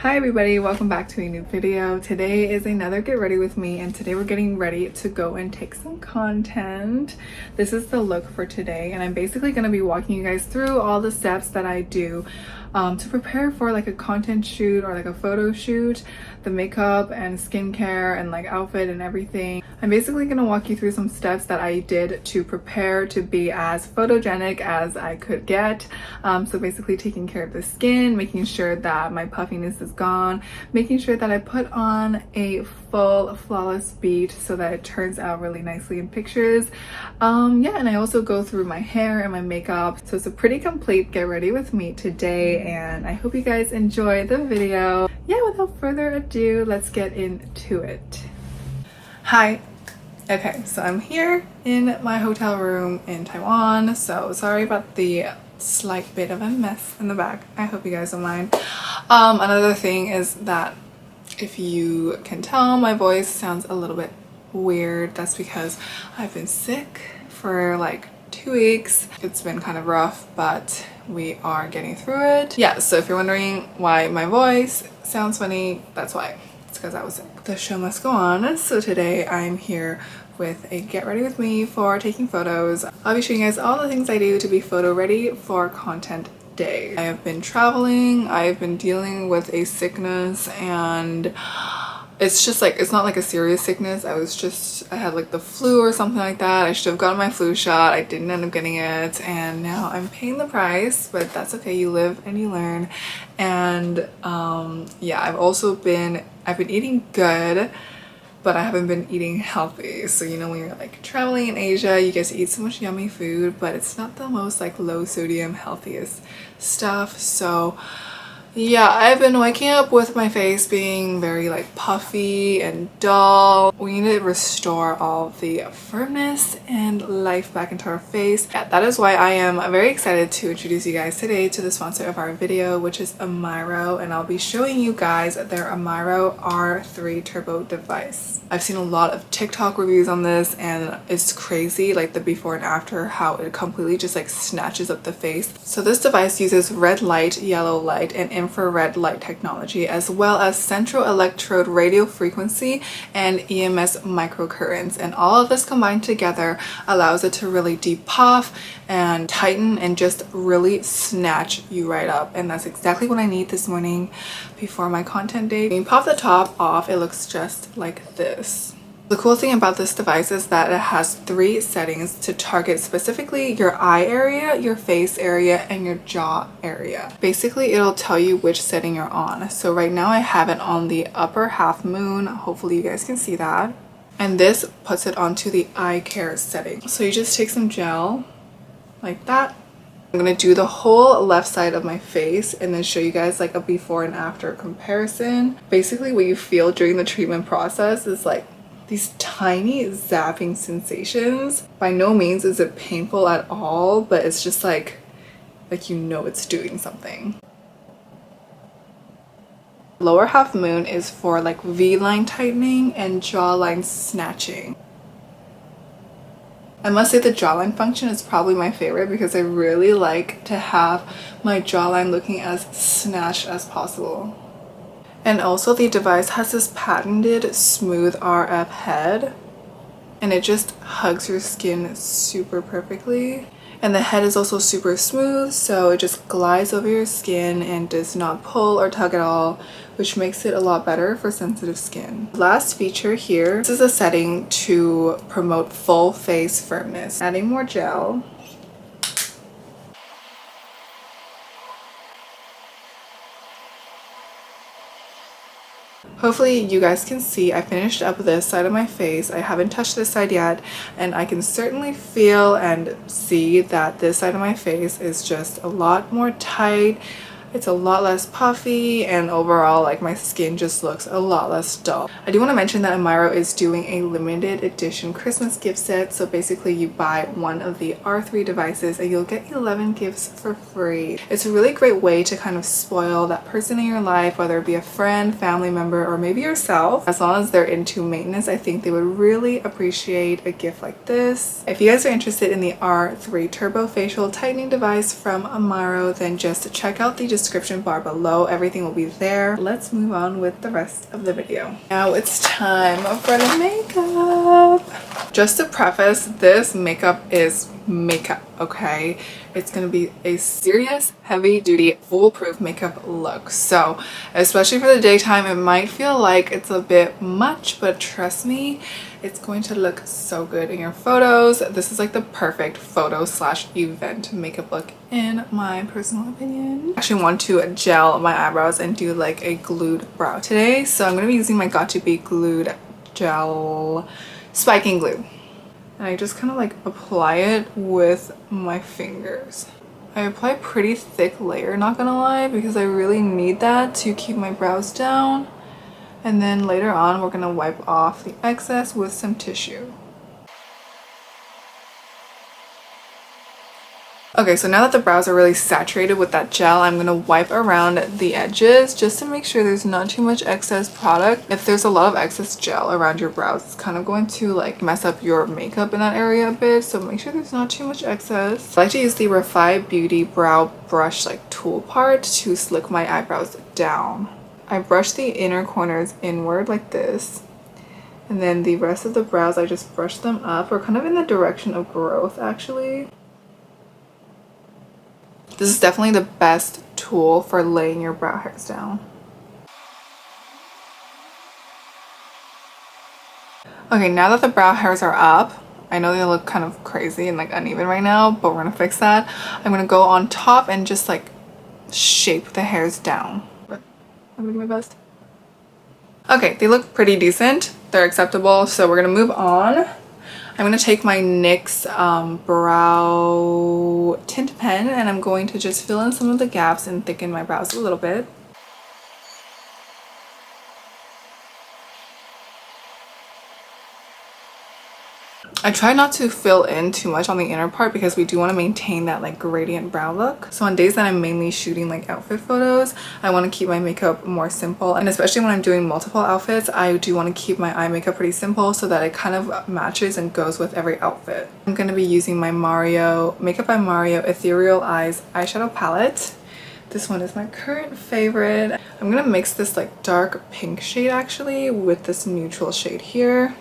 Hi everybody, welcome back to a new video. Today is another get ready with me, and today we're getting ready to go and take some content. This is the look for today, and I'm basically going to be walking you guys through all the steps that I do to prepare for like a content shoot or like a photo shoot, the makeup and skincare and like outfit and everything. I'm basically going to walk you through some steps that I did to prepare to be as photogenic as I could get. So basically taking care of the skin, making sure that my puffiness is gone, making sure that I put on a full flawless beat so that it turns out really nicely in pictures. Yeah, and I also go through my hair and my makeup, so it's a pretty complete get ready with me today, and I hope you guys enjoy the video. Yeah, without further ado, let's get into it. Hi. Okay, so I'm here in my hotel room in Taiwan, so sorry about the slight bit of a mess in the back. I hope you guys don't mind. Another thing is that if you can tell, my voice sounds a little bit weird. That's because I've been sick for like 2 weeks. It's been kind of rough, but we are getting through it. Yeah, so if you're wondering why my voice sounds funny, that's why. It's because I was sick. The show must go on. So today I'm here with a get ready with me for taking photos. I'll be showing you guys all the things I do to be photo ready for content day. I have been traveling, I've been dealing with a sickness, and it's just like, it's not like a serious sickness. I had like the flu or something like that. I should have gotten my flu shot. I didn't end up getting it, and now I'm paying the price, but that's okay. You live and you learn. And yeah, I've been eating good, but I haven't been eating healthy. So you know, when you're like traveling in Asia, you get to eat so much yummy food, but it's not the most like low sodium healthiest stuff. So yeah, I've been waking up with my face being very like puffy and dull. We need to restore all the firmness and life back into our face. Yeah, that is why I am very excited to introduce you guys today to the sponsor of our video, which is Eyebrow, and I'll be showing you guys their Eyebrow R3 Turbo device. I've seen a lot of TikTok reviews on this, and it's crazy, like the before and after, how it completely just like snatches up the face. So this device uses red light, yellow light, and infrared light technology, as well as central electrode radio frequency and EMS microcurrents, and all of this combined together allows it to really depuff and tighten and just really snatch you right up. And that's exactly what I need this morning before my content day. When you pop the top off, it looks just like this. The cool thing about this device is that it has 3 settings to target specifically your eye area, your face area, and your jaw area. Basically, it'll tell you which setting you're on. So right now I have it on the upper half moon. Hopefully you guys can see that. And this puts it onto the eye care setting. So you just take some gel like that. I'm gonna do the whole left side of my face and then show you guys like a before and after comparison. Basically what you feel during the treatment process is like these tiny zapping sensations. By no means is it painful at all, but it's just like you know it's doing something. Lower half moon is for like V-line tightening and jawline snatching. I must say the jawline function is probably my favorite because I really like to have my jawline looking as snatched as possible. And also the device has this patented smooth RF head, and it just hugs your skin super perfectly. And the head is also super smooth, so it just glides over your skin and does not pull or tug at all, which makes it a lot better for sensitive skin. Last feature here, this is a setting to promote full face firmness. Adding more gel. Hopefully you guys can see I finished up this side of my face. I haven't touched this side yet, and I can certainly feel and see that this side of my face is just a lot more tight. It's a lot less puffy, and overall like my skin just looks a lot less dull. I do want to mention that Eyebrow is doing a limited edition Christmas gift set. So basically you buy one of the R3 devices and you'll get 11 gifts for free. It's a really great way to kind of spoil that person in your life, whether it be a friend, family member, or maybe yourself. As long as they're into maintenance, I think they would really appreciate a gift like this. If you guys are interested in the R3 Turbo Facial Tightening Device from Eyebrow, then just check out the description bar below. Everything will be there. Let's move on with the rest of the video. Now it's time for the makeup. Just to preface, this makeup is makeup, okay? It's gonna be a serious, heavy-duty, foolproof makeup look. So especially for the daytime, it might feel like it's a bit much, but trust me, it's going to look so good in your photos. This is like the perfect photo slash event makeup look in my personal opinion. I actually want to gel my eyebrows and do like a glued brow today. So I'm going to be using my Got2b glued gel spiking glue. And I just kind of like apply it with my fingers. I apply a pretty thick layer, not gonna lie, because I really need that to keep my brows down. And then later on, we're gonna wipe off the excess with some tissue. Okay, so now that the brows are really saturated with that gel, I'm gonna wipe around the edges just to make sure there's not too much excess product. If there's a lot of excess gel around your brows, it's kind of going to like mess up your makeup in that area a bit, so make sure there's not too much excess. I like to use the Refi Beauty brow brush like tool part to slick my eyebrows down. I brush the inner corners inward like this, and then the rest of the brows I just brush them up, or kind of in the direction of growth actually. This is definitely the best tool for laying your brow hairs down. Okay, now that the brow hairs are up, I know they look kind of crazy and like uneven right now, but we're gonna fix that. I'm gonna go on top and just like shape the hairs down. I'm gonna do my best. Okay, they look pretty decent. They're acceptable, so we're gonna move on. I'm gonna take my NYX brow tint pen and I'm going to just fill in some of the gaps and thicken my brows a little bit. I try not to fill in too much on the inner part because we do want to maintain that like gradient brow look. So on days that I'm mainly shooting like outfit photos, I want to keep my makeup more simple, and especially when I'm doing multiple outfits, I do want to keep my eye makeup pretty simple so that it kind of matches and goes with every outfit. I'm going to be using my Makeup by Mario Ethereal Eyes eyeshadow palette. This one is my current favorite. I'm going to mix this like dark pink shade actually with this neutral shade here.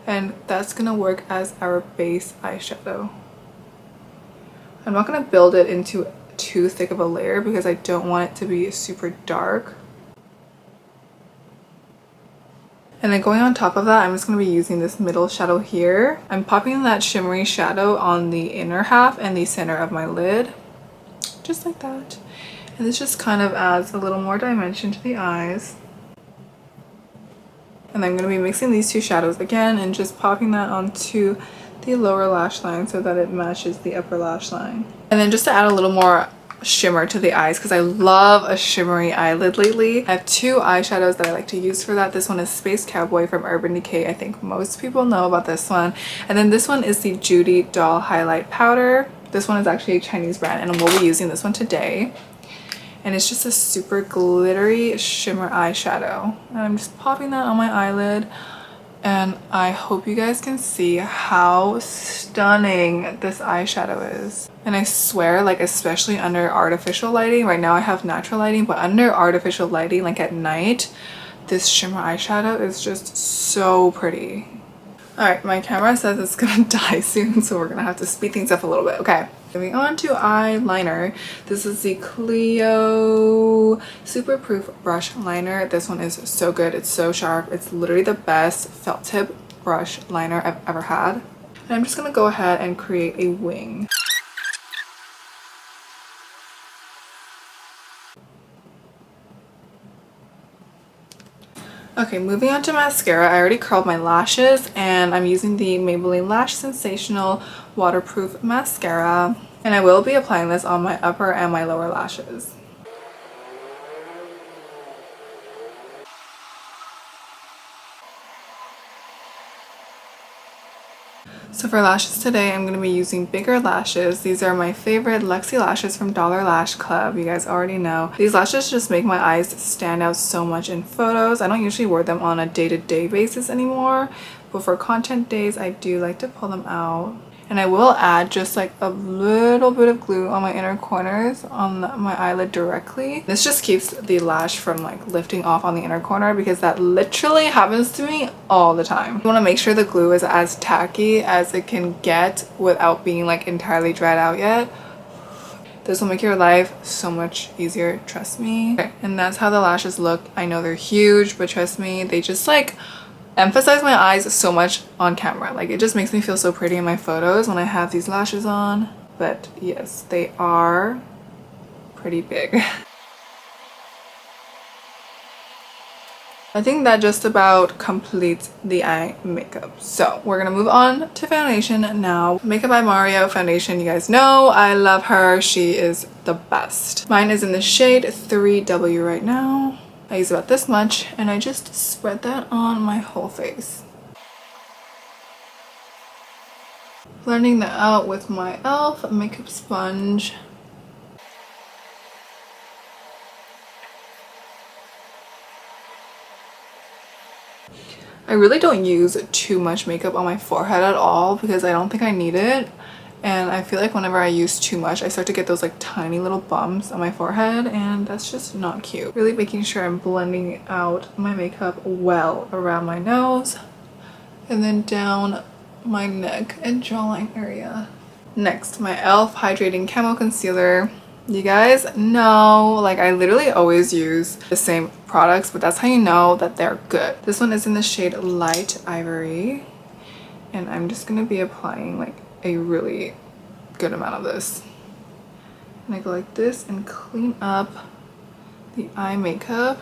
And that's gonna work as our base eyeshadow. I'm not gonna build it into too thick of a layer because I don't want it to be super dark. And then going on top of that, I'm just gonna be using this middle shadow here. I'm popping that shimmery shadow on the inner half and the center of my lid, just like that. And this just kind of adds a little more dimension to the eyes. And I'm going to be mixing these two shadows again and just popping that onto the lower lash line so that it matches the upper lash line. And then just to add a little more shimmer to the eyes, because I love a shimmery eyelid lately, I have two eyeshadows that I like to use for that. This one is Space Cowboy from Urban Decay. I think most people know about this one. And then this one is the Judy Doll Highlight Powder. This one is actually a Chinese brand and we'll be using this one today. And it's just a super glittery shimmer eyeshadow. And I'm just popping that on my eyelid. And I hope you guys can see how stunning this eyeshadow is. And I swear, like especially under artificial lighting, right now I have natural lighting, but under artificial lighting, like at night, this shimmer eyeshadow is just so pretty. Alright, my camera says it's gonna die soon, so we're gonna have to speed things up a little bit. Okay. Moving on to eyeliner. This is the Clio Super Proof Brush Liner. This one is so good. It's so sharp. It's literally the best felt tip brush liner I've ever had. And I'm just going to go ahead and create a wing. Okay, moving on to mascara. I already curled my lashes and I'm using the Maybelline Lash Sensational Waterproof Mascara. And I will be applying this on my upper and my lower lashes. So for lashes today, I'm going to be using bigger lashes. These are my favorite Lexi lashes from Dollar Lash Club. You guys already know. These lashes just make my eyes stand out so much in photos. I don't usually wear them on a day-to-day basis anymore, but for content days, I do like to pull them out. And I will add just like a little bit of glue on my inner corners on my eyelid directly. This just keeps the lash from like lifting off on the inner corner, because that literally happens to me all the time. You want to make sure the glue is as tacky as it can get without being like entirely dried out yet. This will make your life so much easier, trust me. Okay, and that's how the lashes look. I know they're huge, but trust me, they just like emphasize my eyes so much on camera. Like, it just makes me feel so pretty in my photos when I have these lashes on. But yes, they are pretty big. I think that just about completes the eye makeup. So we're gonna move on to foundation now. Makeup by Mario foundation, you guys know I love her. She is the best. Mine is in the shade 3W right now. I use about this much, and I just spread that on my whole face. Blending that out with my e.l.f. makeup sponge. I really don't use too much makeup on my forehead at all, because I don't think I need it. And I feel like whenever I use too much, I start to get those like tiny little bumps on my forehead, and that's just not cute. Really making sure I'm blending out my makeup well around my nose and then down my neck and jawline area. Next, my e.l.f. Hydrating Camo Concealer. You guys know, like, I literally always use the same products, but that's how you know that they're good. This one is in the shade Light Ivory, and I'm just gonna be applying like a really good amount of this. And I go like this and clean up the eye makeup.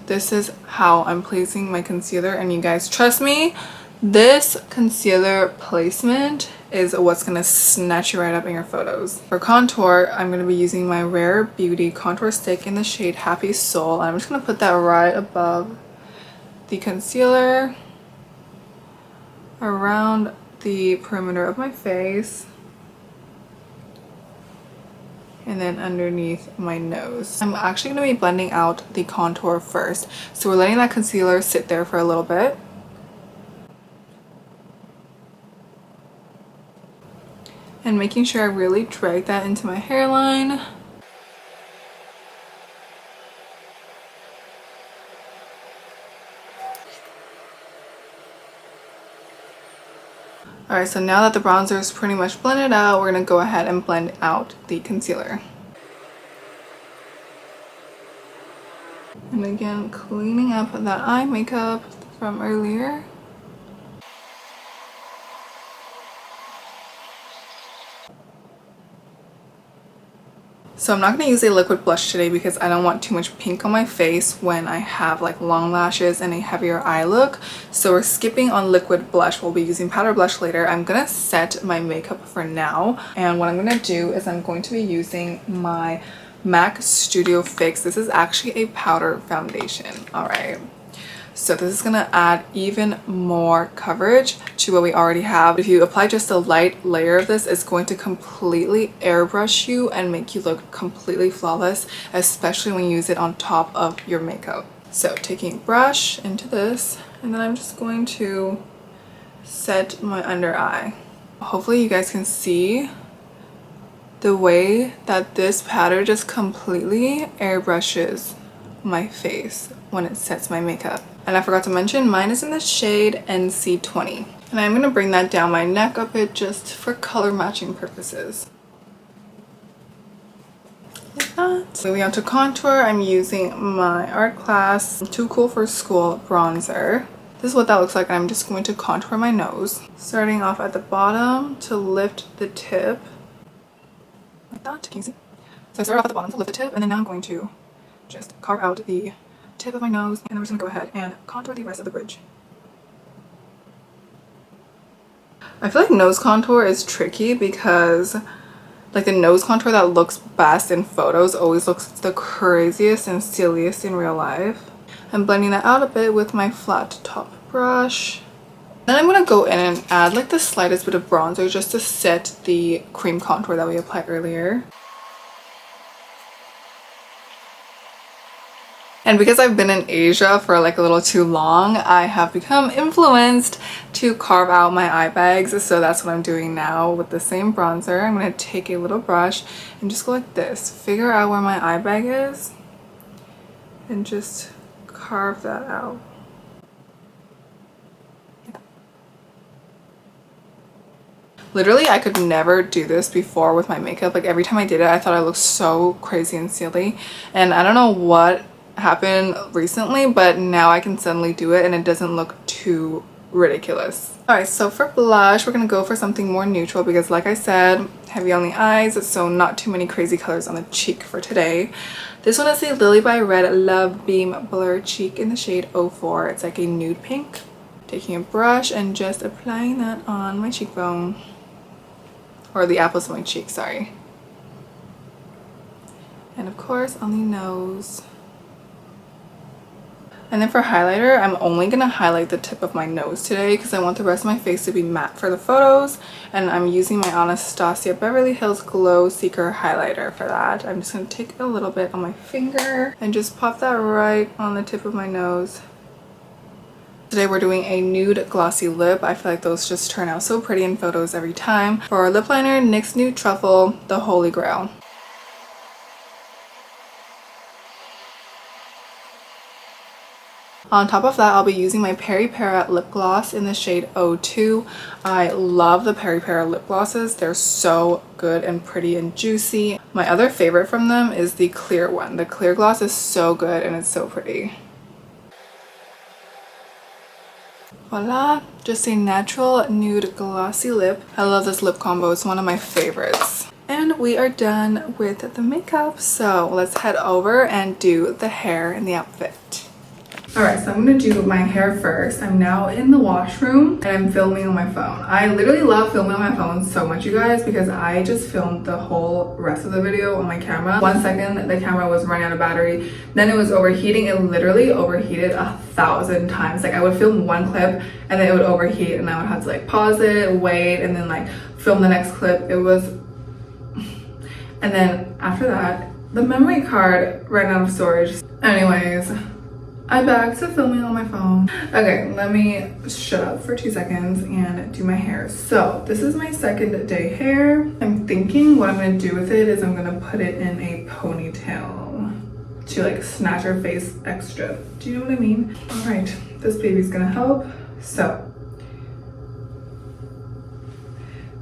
This is how I'm placing my concealer, and you guys trust me, this concealer placement is what's gonna snatch you right up in your photos. For contour, I'm gonna be using my Rare Beauty contour stick in the shade Happy Soul. I'm just gonna put that right above the concealer, around the perimeter of my face, and then underneath my nose. I'm actually gonna be blending out the contour first. So we're letting that concealer sit there for a little bit. And making sure I really drag that into my hairline. Alright, so now that the bronzer is pretty much blended out, we're going to go ahead and blend out the concealer. And again, cleaning up that eye makeup from earlier. So I'm not going to use a liquid blush today because I don't want too much pink on my face when I have like long lashes and a heavier eye look. So we're skipping on liquid blush. We'll be using powder blush later. I'm going to set my makeup for now. And what I'm going to do is I'm going to be using my MAC Studio Fix. This is actually a powder foundation. Alright. So this is going to add even more coverage to what we already have. If you apply just a light layer of this, it's going to completely airbrush you and make you look completely flawless, especially when you use it on top of your makeup. So taking brush into this, and then I'm just going to set my under eye. Hopefully you guys can see the way that this powder just completely airbrushes my face when it sets my makeup. And I forgot to mention, mine is in the shade NC20. And I'm going to bring that down my neck a bit just for color matching purposes. Like that. Moving on to contour, I'm using my Art Class Too Cool for School bronzer. This is what that looks like, and I'm just going to contour my nose. Starting off at the bottom to lift the tip. Like that, can you see? So I started off at the bottom to lift the tip, and then now I'm going to just carve out the tip of my nose, and then we're just gonna go ahead and contour the rest of the bridge. I feel like nose contour is tricky because like the nose contour that looks best in photos always looks the craziest and silliest in real life. I'm blending that out a bit with my flat top brush. Then I'm gonna go in and add like the slightest bit of bronzer just to set the cream contour that we applied earlier. And because I've been in Asia for like a little too long, I have become influenced to carve out my eye bags. So that's what I'm doing now with the same bronzer. I'm going to take a little brush and just go like this. Figure out where my eye bag is and just carve that out. Literally, I could never do this before with my makeup. Like every time I did it, I thought I looked so crazy and silly. And I don't know what happened recently, but now I can suddenly do it and it doesn't look too ridiculous. Alright, so for blush, we're gonna go for something more neutral because like I said, heavy on the eyes, so not too many crazy colors on the cheek for today. This one is the Lily by Red Love Beam Blur Cheek in the shade 04. It's like a nude pink. Taking a brush and just applying that on my cheekbone. Or the apples of my cheek, sorry. And of course on the nose. And then for highlighter, I'm only going to highlight the tip of my nose today because I want the rest of my face to be matte for the photos. And I'm using my Anastasia Beverly Hills Glow Seeker highlighter for that. I'm just going to take a little bit on my finger and just pop that right on the tip of my nose. Today we're doing a nude glossy lip. I feel like those just turn out so pretty in photos every time. For our lip liner, NYX Nude Truffle, the Holy Grail. On top of that, I'll be using my Peri Para lip gloss in the shade 02. I love the Peri Para lip glosses. They're so good and pretty and juicy. My other favorite from them is the clear one. The clear gloss is so good and it's so pretty. Voila, just a natural nude glossy lip. I love this lip combo, it's one of my favorites. And we are done with the makeup, so let's head over and do the hair and the outfit. Alright, so I'm going to do my hair first. I'm now in the washroom and I'm filming on my phone. I literally love filming on my phone so much, you guys, because I just filmed the whole rest of the video on my camera. 1 second, the camera was running out of battery. Then it was overheating. It literally overheated 1,000 times. Like I would film one clip and then it would overheat and I would have to like pause it, wait, and then like film the next clip. It was... And then after that, the memory card ran out of storage. Anyways, I'm back to filming on my phone. Okay, let me shut up for 2 seconds and do my hair. So this is my second day hair. I'm thinking what I'm gonna do with it is I'm gonna put it in a ponytail to like snatch her face extra. Do you know what I mean? All right, this baby's gonna help. So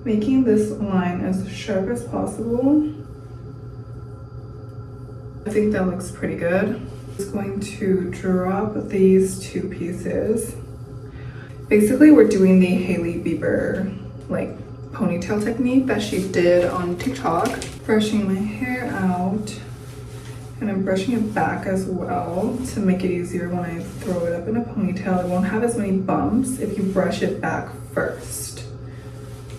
making this line as sharp as possible. I think that looks pretty good. Just going to drop these two pieces. Basically, we're doing the Hailey Bieber like ponytail technique that she did on TikTok. Brushing my hair out, and I'm brushing it back as well to make it easier when I throw it up in a ponytail. It won't have as many bumps if you brush it back first.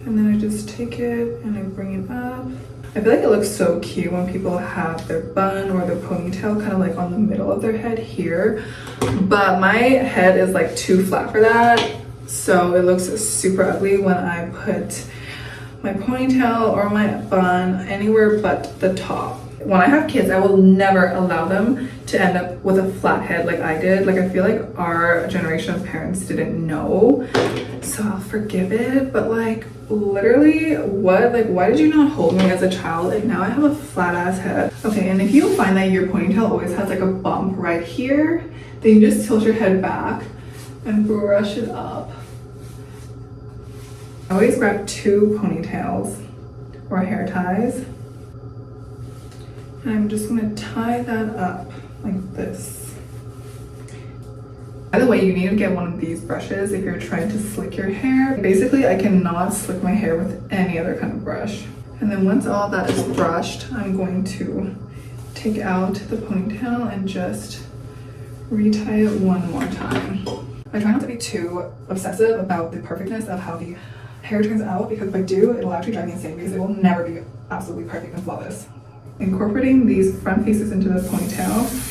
And then I just take it and I bring it up. I feel like it looks so cute when people have their bun or their ponytail kind of like on the middle of their head here. But my head is like too flat for that. So it looks super ugly when I put my ponytail or my bun anywhere but the top. When I have kids, I will never allow them to end up with a flat head like I did. Like I feel like our generation of parents didn't know. So I'll forgive it, but like literally what, like why did you not hold me as a child? Like now I have a flat ass head. Okay, and if you find that your ponytail always has like a bump right here, then you just tilt your head back and brush it up. I always grab 2 ponytails or hair ties. And I'm just gonna tie that up like this. By the way, you need to get one of these brushes if you're trying to slick your hair. Basically, I cannot slick my hair with any other kind of brush. And then once all that is brushed, I'm going to take out the ponytail and just retie it one more time. I try not to be too obsessive about the perfectness of how the hair turns out, because if I do, it'll actually drive me insane because it will never be absolutely perfect and flawless. Incorporating these front pieces into the ponytail,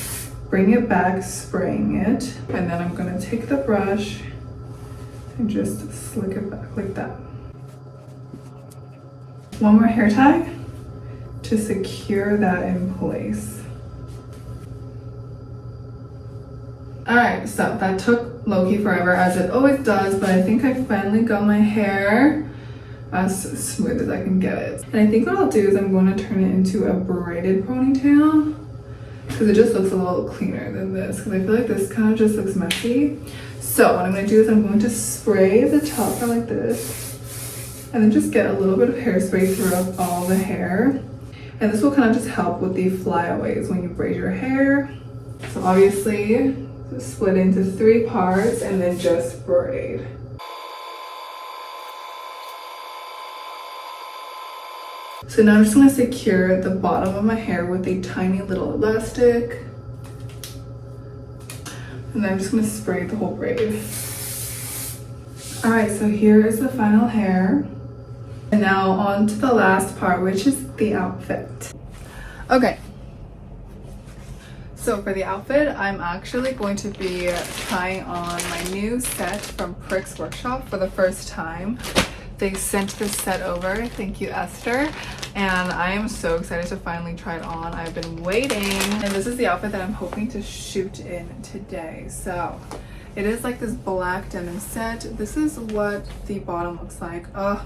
bring it back, spraying it, and then I'm gonna take the brush and just slick it back like that. One more hair tie to secure that in place. Alright, so that took low-key forever, as it always does, but I think I finally got my hair as smooth as I can get it. And I think what I'll do is I'm going to turn it into a braided ponytail, because it just looks a little cleaner than this, because I feel like this kind of just looks messy. So what I'm going to do is I'm going to spray the top part like this, and then just get a little bit of hairspray throughout all the hair. And this will kind of just help with the flyaways when you braid your hair. So obviously, split into 3 parts and then just braid. So now I'm just going to secure the bottom of my hair with a tiny little elastic. And then I'm just going to spray the whole braid. Alright, so here is the final hair. And now on to the last part, which is the outfit. Okay. So for the outfit, I'm actually going to be trying on my new set from Prick's Workshop for the first time. They sent this set over, thank you Esther, and I am so excited to finally try it on. I've been waiting, and this is the outfit that I'm hoping to shoot in today. So it is like this black denim set. This is what the bottom looks like. Oh,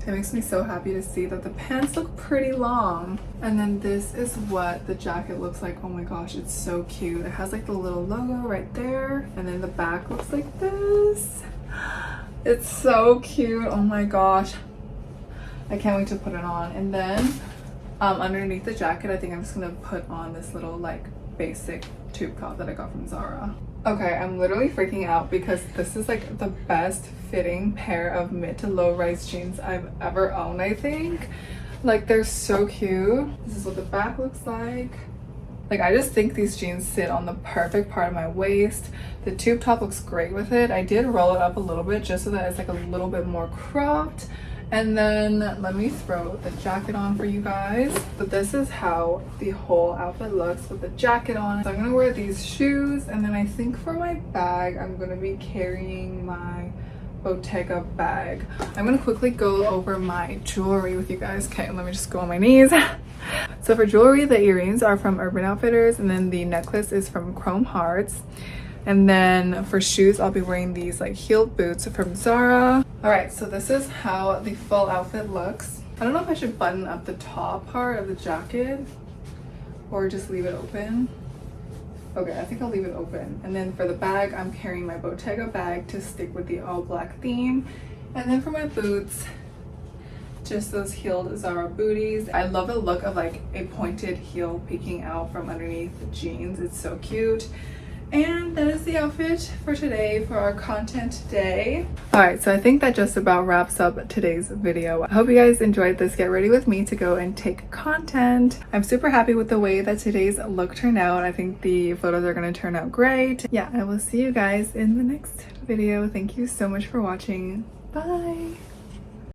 it makes me so happy to see that the pants look pretty long. And then this is what the jacket looks like. Oh my gosh, it's so cute. It has like the little logo right there, and then the back looks like this. It's so cute. Oh my gosh, I can't wait to put it on. And then underneath the jacket, I think I'm just gonna put on this little like basic tube top that I got from Zara. Okay, I'm literally freaking out because this is like the best fitting pair of mid to low rise jeans I've ever owned, I think. Like, they're so cute. This is what the back looks like. Like, I just think these jeans sit on the perfect part of my waist. The tube top looks great with it. I did roll it up a little bit just so that it's like a little bit more cropped. And then let me throw the jacket on for you guys. But this is how the whole outfit looks with the jacket on. So I'm gonna wear these shoes, and then I think for my bag, I'm gonna be carrying my Bottega bag. I'm gonna quickly go over my jewelry with you guys. Okay, let me just go on my knees. So for jewelry, the earrings are from Urban Outfitters, and then the necklace is from Chrome Hearts. And then for shoes, I'll be wearing these like heeled boots from Zara. All right, so this is how the full outfit looks. I don't know if I should button up the top part of the jacket or just leave it open. Okay, I think I'll leave it open. And then for the bag, I'm carrying my Bottega bag to stick with the all black theme. And then for my boots, just those heeled Zara booties. I love the look of like a pointed heel peeking out from underneath the jeans. It's so cute. And that is the outfit for today, for our content day. All right, so I think that just about wraps up today's video. I hope you guys enjoyed this get ready with me to go and take content. I'm super happy with the way that today's look turned out. I think the photos are going to turn out great. Yeah, I will see you guys in the next video. Thank you so much for watching. Bye.